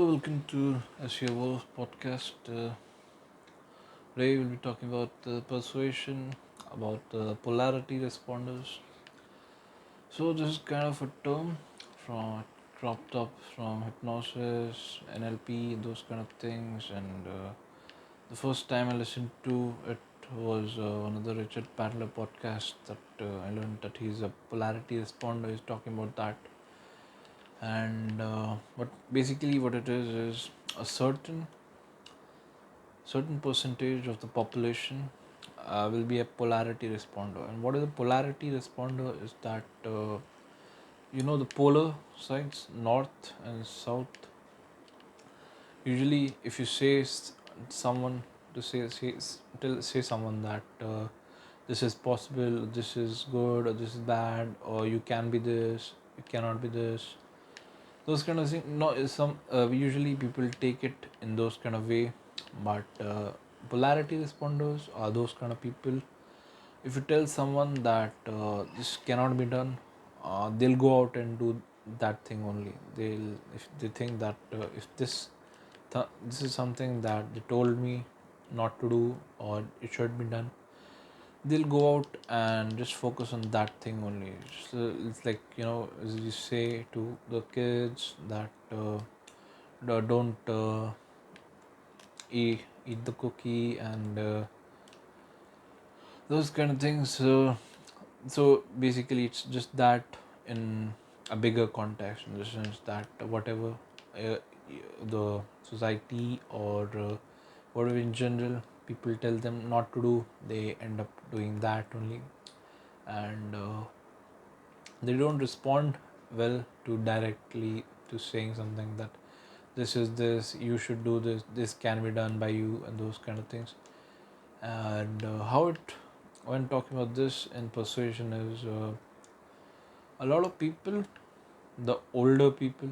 welcome to SEO podcast. Today we'll be talking about persuasion, about polarity responders. So this is kind of a term from cropped up from hypnosis, NLP, those kind of things. And the first time I listened to it was one of the Richard Bandler podcasts that I learned that he's a polarity responder. He's talking about that, and but basically what it is a certain percentage of the population will be a polarity responder. And what is a polarity responder is that the polar sides, north and south. Usually if you say someone to say someone that this is possible, this is good, or this is bad, or you can be this, you cannot be this, those kind of things. No, is some usually people take it in those kind of way, but polarity responders are those kind of people. If you tell someone that this cannot be done, they'll go out and do that thing only. They'll, if they think that if this is something that they told me not to do or it should be done, they'll go out and just focus on that thing only. So it's like, as you say to the kids that don't eat the cookie and those kind of things. So basically it's just that in a bigger context, in the sense that whatever uh, the society or whatever in general people tell them not to do, they end up doing that only. And they don't respond well to directly to saying something that this, you should do this can be done by you, and those kind of things. And how it, when talking about this in persuasion, is a lot of people, the older people,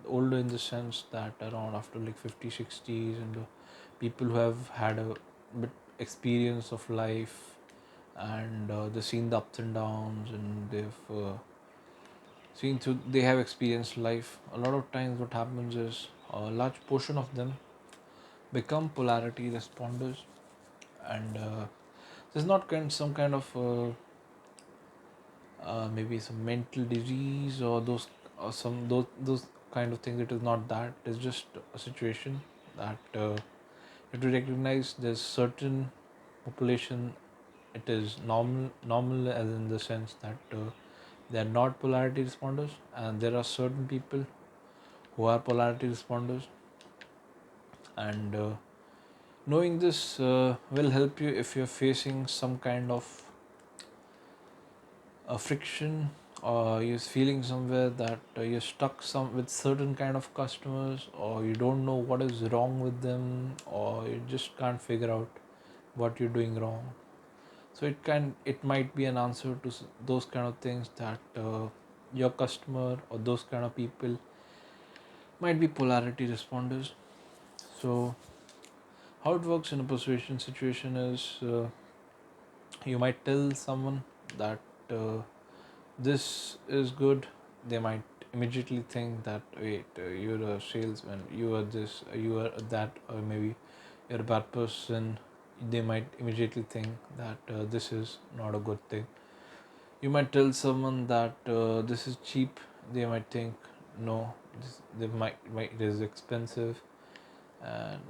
older in the sense that around after like 50 60s, and people who have had a bit experience of life, and they've seen the ups and downs, and they've seen through, they have experienced life. A lot of times what happens is a large portion of them become polarity responders. And there's not some kind of maybe some mental disease or those kind of things. It is not that. It's just a situation that you have to recognize there's certain population, it is normal as in the sense that they are not polarity responders, and there are certain people who are polarity responders. And knowing this will help you if you're facing some kind of a friction, or you're feeling somewhere that you're stuck some with certain kind of customers, or you don't know what is wrong with them, or you just can't figure out what you're doing wrong. So it might be an answer to those kind of things, that your customer or those kind of people might be polarity responders. So how it works in a persuasion situation is, you might tell someone that this is good. They might immediately think that, wait, you're a salesman, you are this, you are that, or maybe you're a bad person. They might immediately think that this is not a good thing. You might tell someone that this is cheap. They might think, no, they might it is expensive. And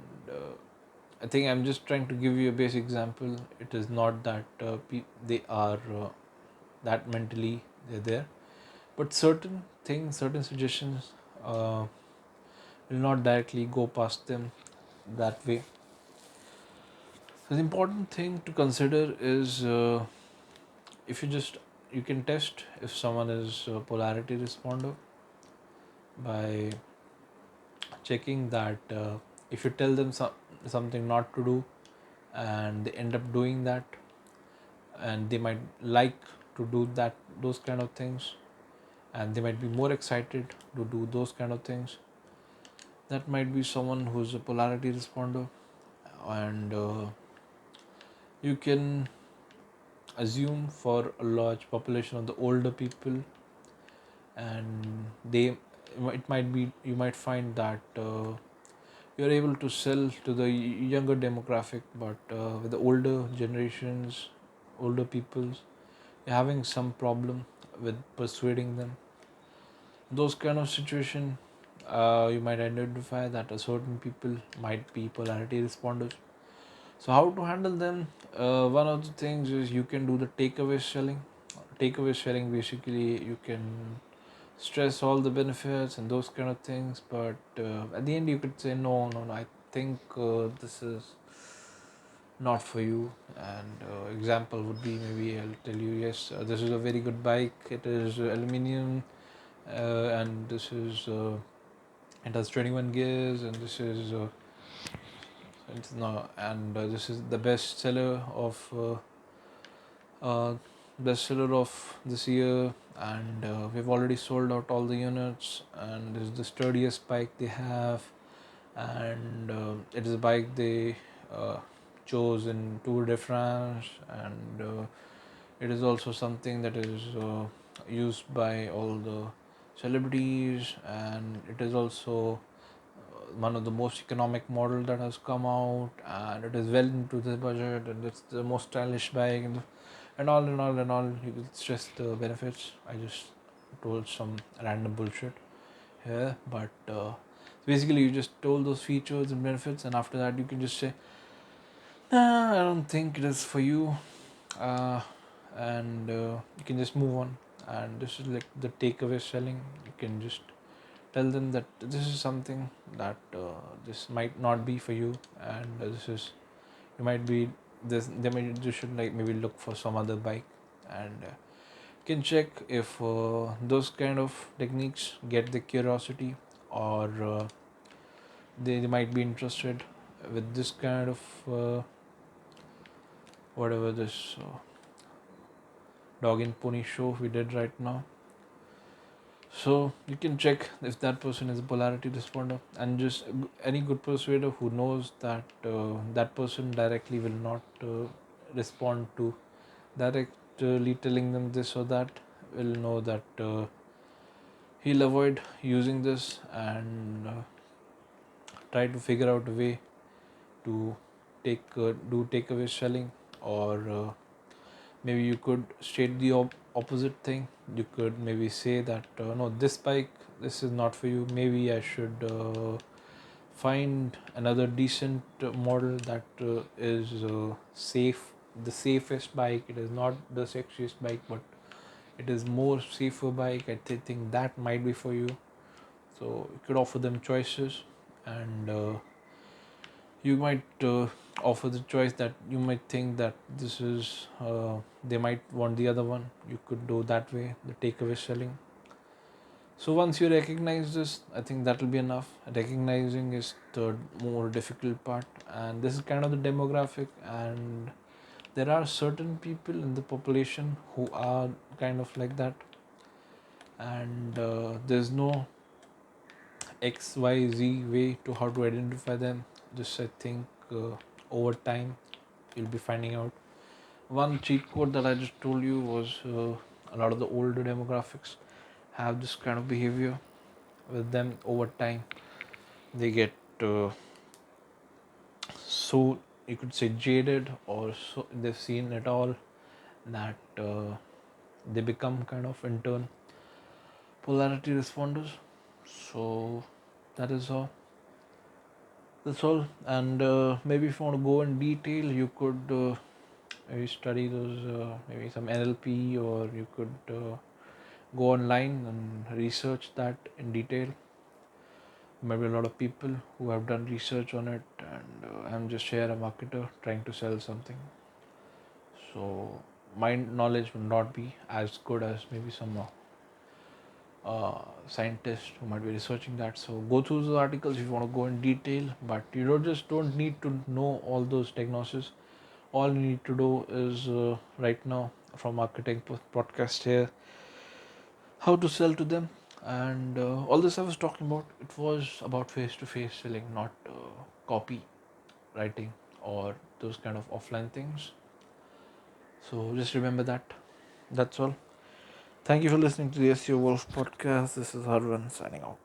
I think I'm just trying to give you a basic example. It is not that they are that mentally they're there, but certain things, certain suggestions will not directly go past them that way. So the important thing to consider is, if you can test if someone is a polarity responder by checking that if you tell them something not to do, and they end up doing that, and they might like to do those kind of things, and they might be more excited to do those kind of things, that might be someone who's a polarity responder. And you can assume for a large population of the older people, and they it might be, you might find that you're able to sell to the younger demographic, but with the older generations, older peoples, you're having some problem with persuading them. Those kind of situation, you might identify that a certain people might be polarity responders. So how to handle them? One of the things is you can do the takeaway selling. Takeaway selling, basically you can stress all the benefits and those kind of things, but at the end you could say no, no, no, I think this is not for you. And example would be, maybe I'll tell you, yes, this is a very good bike, it is aluminum, and this is it has 21 gears, and this is it's no, and this is the best seller of uh, bestseller of this year, and we've already sold out all the units, and this is the sturdiest bike they have, and it is a bike they uh, chose in Tour de France, and it is also something that is used by all the celebrities, and it is also one of the most economic model that has come out, and it is well into the budget, and it's the most stylish bike, and all and all and all. You will stress the benefits. I just told some random bullshit here, but basically you just told those features and benefits, and after that you can just say, nah, I don't think it is for you, uh, and you can just move on. And this is like the takeaway selling. You can just tell them that this is something that this might not be for you, and this is, you might be this, they might, you should like maybe look for some other bike, and you can check if those kind of techniques get the curiosity, or they might be interested with this kind of whatever this dog and pony show we did right now. So you can check if that person is a polarity responder, and just any good persuader who knows that that person directly will not respond to directly telling them this or that, will know that he'll avoid using this, and try to figure out a way to do takeaway selling, or maybe you could state the opposite thing. You could maybe say that no, this bike, this is not for you, maybe I should find another decent model that is safe, the safest bike. It is not the sexiest bike, but it is more safer bike. I think that might be for you. So you could offer them choices, and you might offer the choice that you might think that this is they might want the other one. You could do that way, the takeaway selling. So once you recognize this, I think that will be enough. Recognizing is the more difficult part, and this is kind of the demographic, and there are certain people in the population who are kind of like that, and there's no XYZ way to how to identify them. Just I think over time you'll be finding out. One cheat code that I just told you was a lot of the older demographics have this kind of behavior with them over time. They get so, you could say, jaded, or so they've seen it all, that they become kind of in turn polarity responders. So that is all. That's all. And maybe if you want to go in detail, you could maybe study those, maybe some NLP, or you could go online and research that in detail. Maybe a lot of people who have done research on it, and I'm just here a marketer trying to sell something. So my knowledge will not be as good as maybe some scientist who might be researching that. So go through those articles if you want to go in detail, but you don't need to know all those diagnoses. All you need to do is right now, from marketing podcast here, how to sell to them. And all this I was talking about, it was about face to face selling, not copy writing or those kind of offline things. So just remember that. That's all. Thank you for listening to the SEO Wolf podcast. This is Harwin signing out.